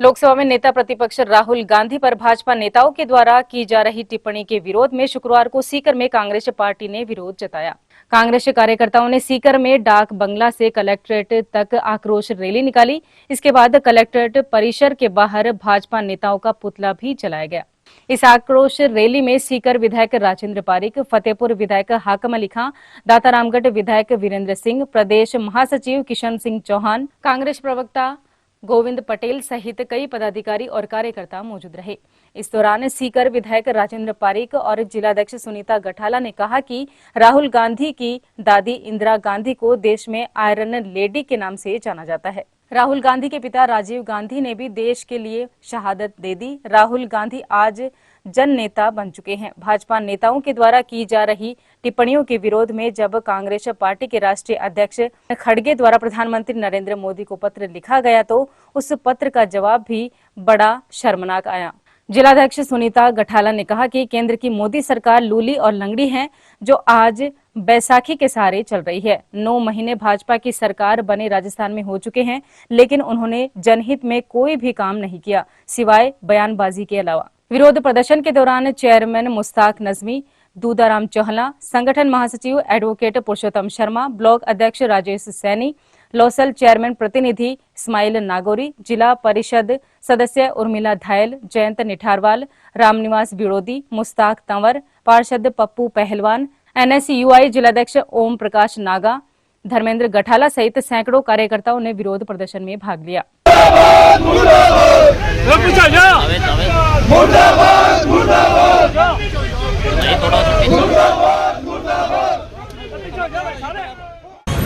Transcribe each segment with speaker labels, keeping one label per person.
Speaker 1: लोकसभा में नेता प्रतिपक्ष राहुल गांधी पर भाजपा नेताओं के द्वारा की जा रही टिप्पणी के विरोध में शुक्रवार को सीकर में कांग्रेस पार्टी ने विरोध जताया। कांग्रेस कार्यकर्ताओं ने सीकर में डाक बंगला से कलेक्ट्रेट तक आक्रोश रैली निकाली। इसके बाद कलेक्ट्रेट परिसर के बाहर भाजपा नेताओं का पुतला भी जलाया गया। इस आक्रोश रैली में सीकर विधायक राजेंद्र पारिक, फतेहपुर विधायक हाकम अली खां, दातारामगढ़ विधायक वीरेंद्र सिंह, प्रदेश महासचिव किशन सिंह चौहान, कांग्रेस प्रवक्ता गोविंद पटेल सहित कई पदाधिकारी और कार्यकर्ता मौजूद रहे। इस दौरान सीकर विधायक राजेंद्र पारिक और जिलाध्यक्ष सुनीता गठाला ने कहा कि राहुल गांधी की दादी इंदिरा गांधी को देश में आयरन लेडी के नाम से जाना जाता है। राहुल गांधी के पिता राजीव गांधी ने भी देश के लिए शहादत दे दी। राहुल गांधी आज जन नेता बन चुके हैं। भाजपा नेताओं के द्वारा की जा रही टिप्पणियों के विरोध में जब कांग्रेस पार्टी के राष्ट्रीय अध्यक्ष खड़गे द्वारा प्रधानमंत्री नरेंद्र मोदी को पत्र लिखा गया तो उस पत्र का जवाब भी बड़ा शर्मनाक आया। जिलाध्यक्ष सुनीता गठाला ने कहा कि केंद्र की मोदी सरकार लूली और लंगड़ी है जो आज बैसाखी के सहारे चल रही है। 9 महीने भाजपा की सरकार बने राजस्थान में हो चुके हैं, लेकिन उन्होंने जनहित में कोई भी काम नहीं किया सिवाय बयानबाजी के अलावा। विरोध प्रदर्शन के दौरान चेयरमैन मुश्ताक नजमी, दूधाराम चौहला, संगठन महासचिव एडवोकेट पुरुषोत्तम शर्मा, ब्लॉक अध्यक्ष राजेश सैनी, लौसल चेयरमैन प्रतिनिधि इस्माइल नागौरी, जिला परिषद सदस्य उर्मिला धायल, जयंत निठारवाल, रामनिवास बिड़ोदी, मुश्ताक तंवर, पार्षद पप्पू पहलवान, NSUI जिलाध्यक्ष ओम प्रकाश नागा, धर्मेंद्र गठाला सहित सैकड़ों कार्यकर्ताओं ने विरोध प्रदर्शन में भाग लिया।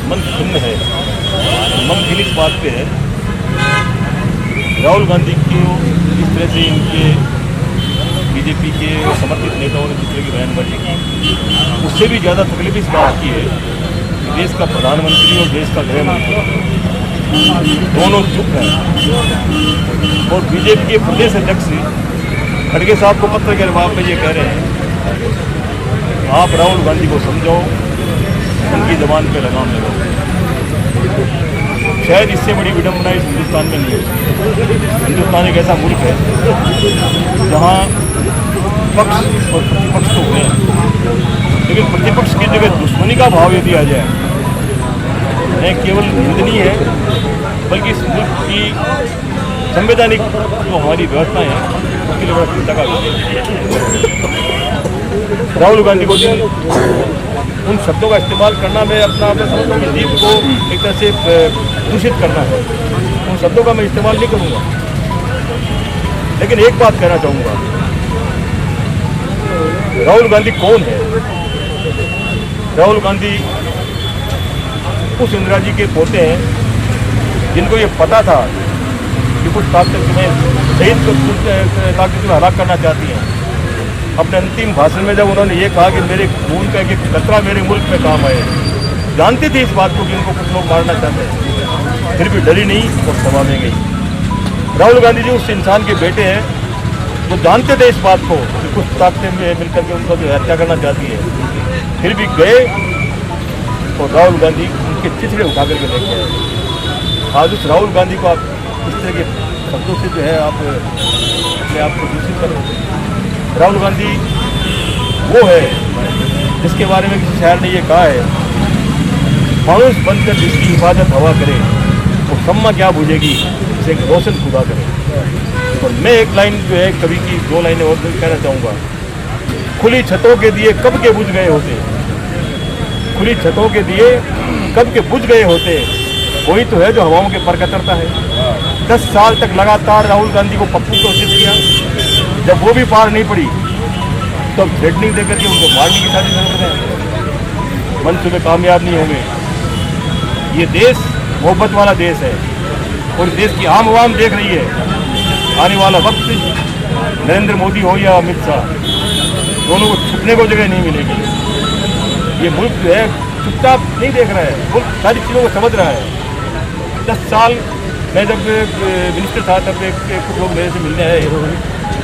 Speaker 2: मन खिन्न है, मन खिन्न इस बात पे है राहुल गांधी की इस तरह से इनके बीजेपी के समर्थित नेताओं ने जिस तरह की बयानबाजी की, उससे भी ज़्यादा तकलीफ इस बात की है कि देश का प्रधानमंत्री और देश का गृह मंत्री दोनों चुप हैं और बीजेपी के प्रदेश अध्यक्ष खड़गे साहब को पत्र के जवाब में ये कह रहे हैं आप राहुल गांधी को समझाओ, उनकी जबान पे लगाम लगाओ। शायद इससे बड़ी विडंबना इस हिंदुस्तान में नहीं है। हिंदुस्तान एक ऐसा मुल्क है जहाँ पक्ष और प्रतिपक्ष तो हुए हैं, लेकिन प्रतिपक्ष की जगह दुश्मनी का भाव यदि आ जाए न केवल निंदनीय है बल्कि इस मुल्क की संवैधानिक जो हमारी व्यवस्थाएं हैं उसके लिए बड़ा चिंता का विषय है। राहुल गांधी को उन शब्दों का इस्तेमाल करना मैं अपना समझता हूँ कि जीव को एक तरह से दूषित करना है, उन शब्दों का मैं इस्तेमाल नहीं करूँगा। लेकिन एक बात कहना चाहूँगा, राहुल गांधी कौन है? राहुल गांधी उस इंदिरा जी के पोते हैं जिनको ये पता था कि कुछ ताकत में शहीद को ताकत में हलाक करना चाहती हैं। अपने अंतिम भाषण में जब उन्होंने ये कहा कि मेरे खून का एक कतरा मेरे मुल्क में काम आए, जानते थे इस बात को कि उनको कुछ लोग मारना चाहते हैं, फिर भी डरी नहीं और सभा में गई। राहुल गांधी जी उस इंसान के बेटे हैं जो जानते थे इस बात को कि कुछ ताकतें मिलकर के उनको जो हत्या करना चाहती है, फिर भी गए और राहुल गांधी उनके चिथड़े उठा करके लेके आए। आज उस राहुल गांधी को आप इस तरह के शब्दों से जो है आप अपने आप को दूषित कर रहे हैं। राहुल गांधी वो है जिसके बारे में किसी शायर ने ये कहा है, मानुष बनकर जिसकी हिफाजत हवा करे वो सम्मा क्या बुझेगी जिसे एक रोशन खुदा करे। और मैं एक लाइन जो है कवि की 2 लाइनें और कहना चाहूँगा, खुली छतों के दिए कब के बुझ गए होते, खुली छतों के दिए कब के बुझ गए होते, वही तो है जो हवाओं के पर कतरता है। 10 साल तक लगातार राहुल गांधी को पप्पू कोशिश किया, जब वो भी पार नहीं पड़ी तो थ्रेटनिंग देकर के उनको मारने की साजिश कर रहे हैं। मंसूबे कामयाब नहीं होंगे। ये देश मोहब्बत वाला देश है और देश की आम आवाम देख रही है। आने वाला वक्त नरेंद्र मोदी हो या अमित शाह, दोनों को छुपने को जगह नहीं मिलेगी। ये मुल्क जो है चुपचाप नहीं देख रहा है, मुल्क सारी चीज़ों को समझ रहा है। 10 साल मैं जब मिनिस्टर था तब कुछ लोग मेरे से मिलने आए,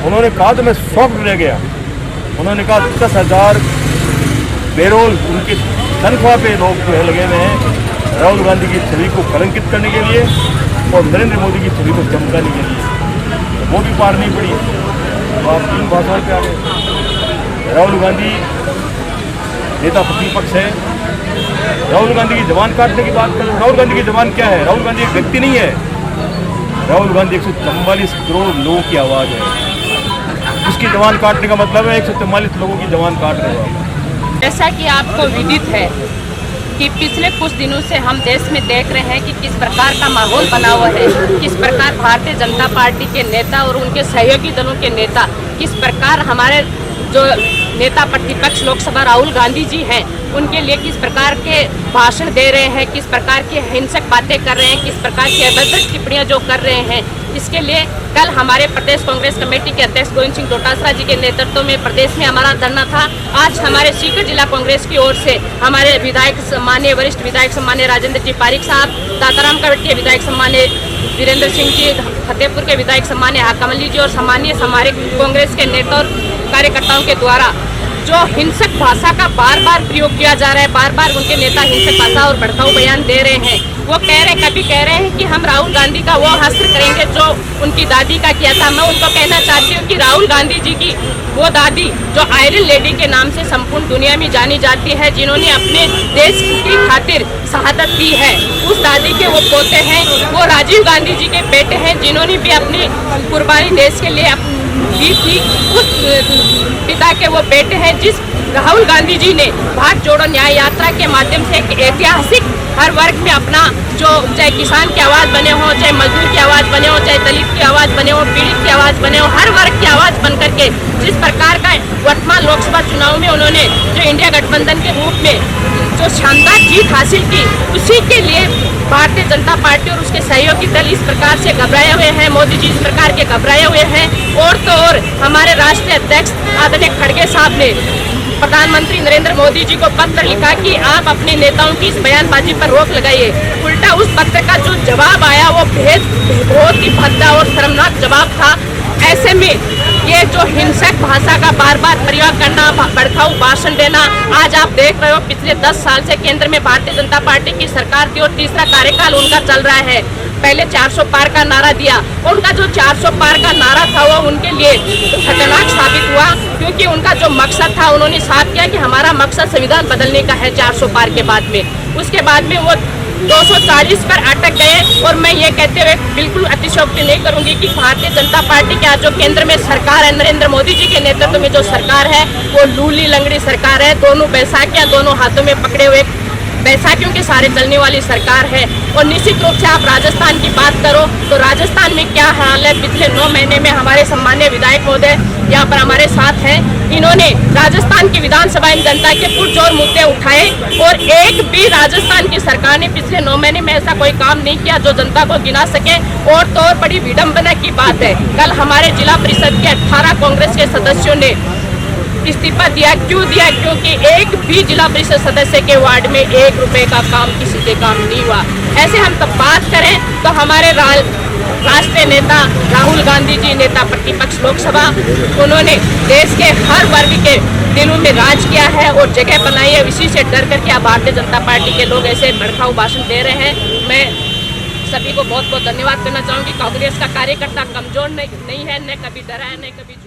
Speaker 2: उन्होंने कहा तो मैं शॉक्ड रह गया। उन्होंने कहा 10,000 पेरोल उनकी तनख्वाह पे लोग जो है लगे हुए हैं राहुल गांधी की छवि को कलंकित करने के लिए और नरेंद्र मोदी की छवि को चमकाने के लिए। वो भी पार नहीं पड़ी, तो आप 3 भाषाओं पे आ गए। राहुल गांधी नेता प्रतिपक्ष है, राहुल गांधी की जबान काटने की बात कर। राहुल गांधी की जबान क्या है? राहुल गांधी एक व्यक्ति नहीं है, राहुल गांधी 144 करोड़ लोगों की आवाज़ है। उसकी जबान काटने का मतलब है 144 लोगों की जबान काट रहे हो आप।
Speaker 3: जैसा कि आपको विदित है कि पिछले कुछ दिनों से हम देश में देख रहे हैं कि किस प्रकार का माहौल बना हुआ है, किस प्रकार भारतीय जनता पार्टी के नेता और उनके सहयोगी दलों के नेता किस प्रकार हमारे जो नेता प्रतिपक्ष लोकसभा राहुल गांधी जी हैं उनके लिए किस प्रकार के भाषण दे रहे हैं, किस प्रकार की हिंसक बातें कर रहे हैं, किस प्रकार की अभद्र टिप्पणियां जो कर रहे हैं। इसके लिए कल हमारे प्रदेश कांग्रेस कमेटी के अध्यक्ष गोविंद सिंह डोटासरा जी के नेतृत्व में प्रदेश में हमारा धरना था। आज हमारे सीकर जिला कांग्रेस की ओर से हमारे विधायक सम्मान्य वरिष्ठ विधायक सम्मान्य राजेंद्र जी पारिक साहब, दाताराम कमेटी के विधायक सम्मान्य वीरेंद्र सिंह जी, फतेहपुर के विधायक सम्मान्य हाकमली जी और सम्मान्य हमारे कांग्रेस के नेता और कार्यकर्ताओं के द्वारा जो हिंसक भाषा का बार बार प्रयोग किया जा रहा है, बार बार उनके नेता हिंसक भाषा और भड़काऊ बयान दे रहे हैं। वो कह रहे कभी कह रहे हैं कि हम राहुल गांधी का वो हश्र करेंगे जो उनकी दादी का किया था। मैं उनको कहना चाहती हूँ कि राहुल गांधी जी की वो दादी जो आयरन लेडी के नाम से संपूर्ण दुनिया में जानी जाती है, जिन्होंने अपने देश की खातिर शहादत दी है, उस दादी के वो पोते हैं। वो राजीव गांधी जी के बेटे हैं, जिन्होंने भी अपनी कुर्बानी देश के लिए दी थी। उस पिता के वो बेटे हैं जिस राहुल गांधी जी ने भारत जोड़ो न्याय यात्रा के माध्यम से एक ऐतिहासिक हर वर्ग में अपना जो चाहे किसान की आवाज़ बने हो, चाहे मजदूर की आवाज़ बने हो, चाहे दलित की आवाज़ बने हो, पीड़ित की आवाज़ बने हो, हर वर्ग की आवाज़ बन करके जिस प्रकार का वर्तमान लोकसभा चुनाव में उन्होंने जो इंडिया गठबंधन के रूप में जो शानदार जीत हासिल की, उसी के लिए भारतीय जनता पार्टी और उसके सहयोगी दल इस प्रकार से घबराए हुए हैं। मोदी जी इस प्रकार के घबराए हुए हैं। और तो और हमारे राष्ट्रीय अध्यक्ष आदरणीय खड़गे साहब ने प्रधानमंत्री नरेंद्र मोदी जी को पत्र लिखा कि आप अपने नेताओं की इस बयानबाजी पर रोक लगाइए। उल्टा उस पत्र का जो जवाब आया वो बहुत ही भद्दा और शर्मनाक जवाब था। ऐसे में ये जो हिंसक भाषा का बार बार प्रयोग करना, भड़काऊ भाषण देना, आज आप देख रहे हो पिछले 10 साल से केंद्र में भारतीय जनता पार्टी की सरकार थी और तीसरा कार्यकाल उनका चल रहा है। पहले 400 पार का नारा दिया, उनका जो 400 पार का नारा था वो उनके लिए खतरनाक साबित हुआ, क्योंकि उनका जो मकसद था उन्होंने साफ किया कि हमारा मकसद संविधान बदलने का है 400 पार के बाद में। उसके बाद में वो 240 पर अटक गए। और मैं ये कहते हुए बिल्कुल अतिशयोक्ति नहीं करूंगी कि भारतीय जनता पार्टी के आज जो केंद्र में सरकार है, नरेंद्र मोदी जी के नेतृत्व में जो सरकार है, वो लूली लंगड़ी सरकार है। दोनों बैसाखियां दोनों हाथों में पकड़े हुए बैसाखियों के सारे चलने वाली सरकार है। और निश्चित रूप से आप राजस्थान की बात करो तो राजस्थान में क्या हाल है। पिछले 9 महीने में हमारे सम्मान्य विधायक महोदय यहाँ पर हमारे साथ हैं, इन्होंने राजस्थान की विधानसभा में जनता के पुरजोर मुद्दे उठाए और एक भी राजस्थान की सरकार ने पिछले 9 महीने में ऐसा कोई काम नहीं किया जो जनता को गिना सके। और तो और बड़ी विडम्बना की बात है, कल हमारे जिला परिषद के 18 कांग्रेस के सदस्यों ने इस्तीफा दिया। क्यों दिया? क्योंकि एक भी जिला परिषद सदस्य के वार्ड में 1 रुपए का काम किसी के काम नहीं हुआ। ऐसे हम तब बात करें तो हमारे राष्ट्रीय नेता राहुल गांधी जी, नेता प्रतिपक्ष लोकसभा, उन्होंने देश के हर वर्ग के दिलों में राज किया है और जगह बनाई है। इसी से डर करके आप भारतीय जनता पार्टी के लोग ऐसे भड़काऊ भाषण दे रहे हैं। मैं सभी को बहुत बहुत धन्यवाद करना चाहूँगी। कांग्रेस का कार्यकर्ता कमजोर नहीं है, न कभी डरा है, न कभी